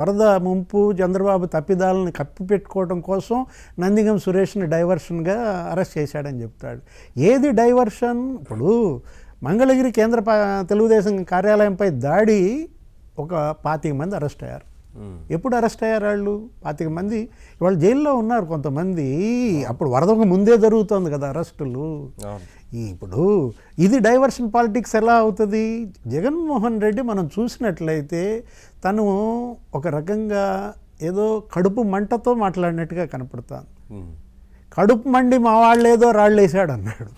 వరద ముంపు చంద్రబాబు తప్పిదాలను కప్పిపెట్టుకోవడం కోసం నందిగం సురేష్ని డైవర్షన్గా అరెస్ట్ చేశాడని చెప్తాడు. ఏది డైవర్షన్? ఇప్పుడు మంగళగిరి కేంద్ర తెలుగుదేశం కార్యాలయంపై దాడి, ఒక 25 మంది అరెస్ట్ అయ్యారు. ఎప్పుడు అరెస్ట్ అయ్యారు వాళ్ళు? 25 మంది ఇవాళ జైల్లో ఉన్నారు కొంతమంది. అప్పుడు వరదకు ముందే జరుగుతుంది కదా అరెస్టులు. ఇప్పుడు ఇది డైవర్షన్ పాలిటిక్స్ ఎలా అవుతుంది? జగన్మోహన్ రెడ్డి మనం చూసినట్లయితే తను ఒక రకంగా ఏదో కడుపు మంటతో మాట్లాడినట్టుగా కనపడుతుంది. కడుపు మండి మా వాళ్ళు ఏదో రాళ్ళు వేసాడు అన్నాడు.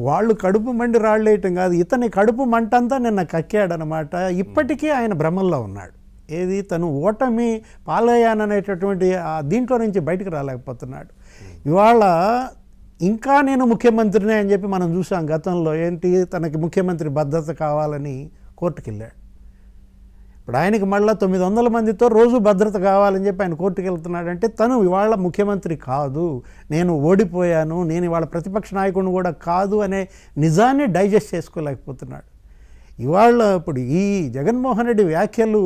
వాళ్ళు కడుపు మండి రాళ్ళు వేయటం కాదు, ఇతని కడుపు మంటంతా నిన్న కక్కాడనమాట. ఇప్పటికీ ఆయన భ్రమల్లో ఉన్నాడు. ఏది తను ఓటమి పాలయ్యాననేటటువంటి దీంట్లో నుంచి బయటకు రాలేకపోతున్నాడు. ఇవాళ ఇంకా నేను ముఖ్యమంత్రినే అని చెప్పి మనం చూసాం గతంలో. ఏంటి, తనకి ముఖ్యమంత్రి భద్రత కావాలని కోర్టుకు వెళ్ళాడు. ఇప్పుడు ఆయనకి మళ్ళీ 900 మందితో రోజు భద్రత కావాలని చెప్పి ఆయన కోర్టుకు వెళ్తున్నాడంటే తను ఇవాళ ముఖ్యమంత్రి కాదు, నేను ఓడిపోయాను, నేను ఇవాళ ప్రతిపక్ష నాయకుడిని కూడా కాదు అనే నిజాన్ని డైజెస్ట్ చేసుకోలేకపోతున్నాడు. ఇవాళ ఇప్పుడు ఈ జగన్మోహన్ రెడ్డి వ్యాఖ్యలు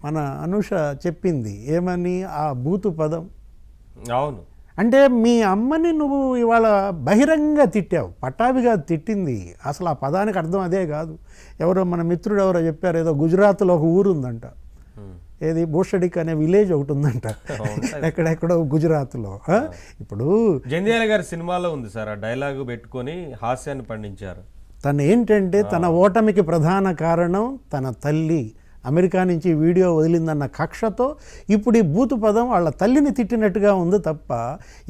మన అనూష చెప్పింది ఏమని, ఆ బూతు పదం. అవును, అంటే మీ అమ్మని నువ్వు ఇవాళ బహిరంగంగా తిట్టావు. పట్టాభిగా తిట్టింది అసలు ఆ పదానికి అర్థం అదే కాదు. ఎవరో మన మిత్రుడు ఎవరో చెప్పారు, ఏదో గుజరాత్లో ఒక ఊరు ఉందంట, ఏది బోషడిక్ అనే విలేజ్ ఒకటి ఉందంట ఎక్కడెక్కడో గుజరాత్లో. ఇప్పుడు జంధ్యాల గారి సినిమాలో ఉంది సార్, ఆ డైలాగు పెట్టుకొని హాస్యాన్ని పండించారు. తను ఏంటంటే తన ఓటమికి ప్రధాన కారణం తన తల్లి అమెరికా నుంచి వీడియో వదిలిందన్న కక్షతో ఇప్పుడు ఈ బూతు పదం వాళ్ళ తల్లిని తిట్టినట్టుగా ఉంది తప్ప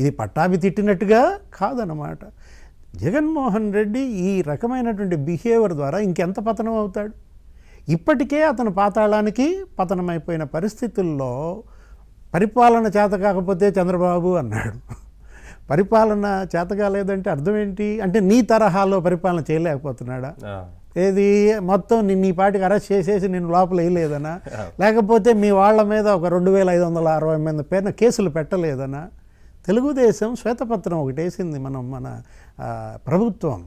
ఇది పట్టాభి తిట్టినట్టుగా కాదన్నమాట. జగన్మోహన్ రెడ్డి ఈ రకమైనటువంటి బిహేవియర్ ద్వారా ఇంకెంత పతనం అవుతాడు? ఇప్పటికే అతను పాతాళానికి పతనమైపోయిన పరిస్థితుల్లో పరిపాలన చేత కాకపోతే చంద్రబాబు అన్నాడు. పరిపాలన చేత కాలేదంటే అర్థం ఏంటి? అంటే నీ తరహాలో పరిపాలన చేయలేకపోతున్నాడా? ఏది మొత్తం నీ పాటికి అరెస్ట్ చేసేసి నేను లోపల వేయలేదనా? లేకపోతే మీ వాళ్ళ మీద ఒక 2560 మంది పేరున కేసులు పెట్టలేదనా? తెలుగుదేశం శ్వేతపత్రం ఒకటి వేసింది మన ప్రభుత్వం,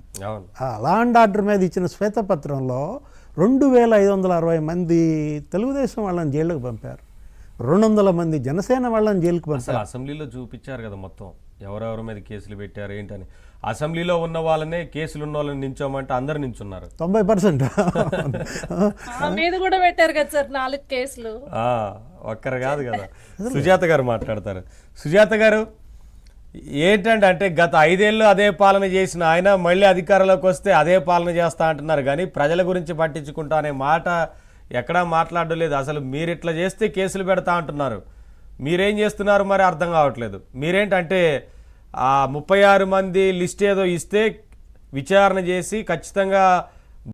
లా అండ్ ఆర్డర్ మీద ఇచ్చిన శ్వేతపత్రంలో 2560 మంది తెలుగుదేశం వాళ్ళని జైలుకు పంపారు, 200 మంది జనసేన వాళ్ళని జైలుకు పంపారు. అసెంబ్లీలో చూపించారు కదా మొత్తం ఎవరెవరి మీద కేసులు పెట్టారు ఏంటని. అసెంబ్లీలో ఉన్న వాళ్ళనే కేసులు ఉన్న వాళ్ళని నించోమంటే అందరు నించున్నారు 90%. మీద కూడా పెట్టారు కదా సార్ 4 కేసులు. ఒక్కరు కాదు కదా. సుజాత గారు మాట్లాడతారు. సుజాత గారు, ఏంటంటే అంటే గత 5 ఏళ్ళు అదే పాలన చేసిన ఆయన మళ్ళీ అధికారంలోకి వస్తే అదే పాలన చేస్తా అంటున్నారు, కానీ ప్రజల గురించి పట్టించుకుంటా అనే మాట ఎక్కడా మాట్లాడడం లేదు. అసలు మీరు ఇట్లా చేస్తే కేసులు పెడతా అంటున్నారు, మీరేం చేస్తున్నారు మరి అర్థం కావట్లేదు. మీరేంటంటే ఆ 36 మంది లిస్ట్ ఏదో ఇస్తే విచారణ చేసి ఖచ్చితంగా